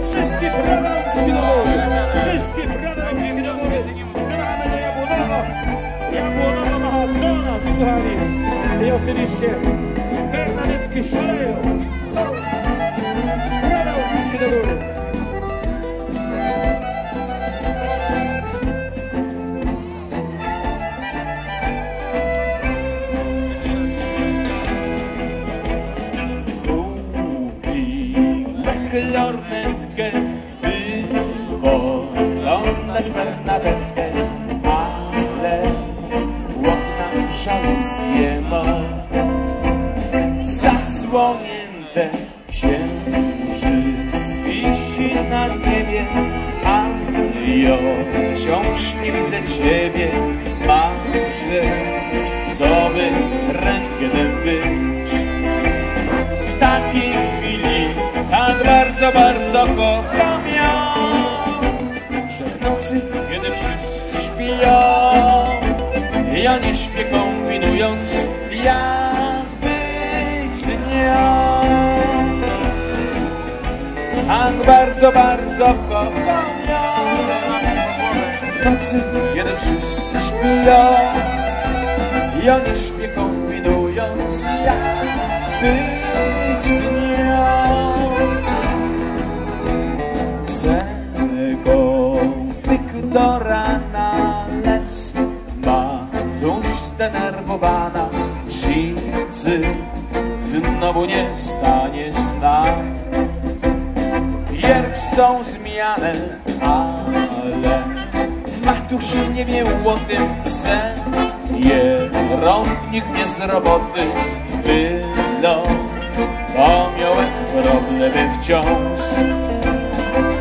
Oczywiście wszystkie bradomskie do góry. Wszystkie bradomskie do góry. Gramy do Jabłonowa. Jabłonowa macha do nas, kochani. I oczywiście Bernadetki szaleją. Bradomskie do góry. Lornetkę, by oglądać Bernadetkę, ale łokna żaluzje ma. Zasłonięte księżyc wisi na niebie, a ja wciąż nie widzę ciebie. Marzę, co by rękę być w takiej chwili. Tak bardzo, bardzo kocham ją, że w nocy, kiedy wszyscy śpią, ja nie śpię kombinując, jak być z nią. Tak bardzo, bardzo kocham ją, w nocy, kiedy wszyscy śpią, ja nie śpię kombinując, jak być z nią. Czego pyk do rana, lecz ma dusz zdenerwowana. Dzicy znowu nie wstanie sna. Pierw są zmiany, ale matusz nie wie o tym, że kierownik nie z roboty wylądował. Miałem problemy wciąż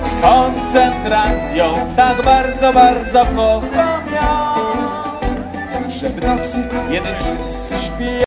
z koncentracją. Tak bardzo, bardzo kocham ją, że w nocy, kiedy wszyscy śpią,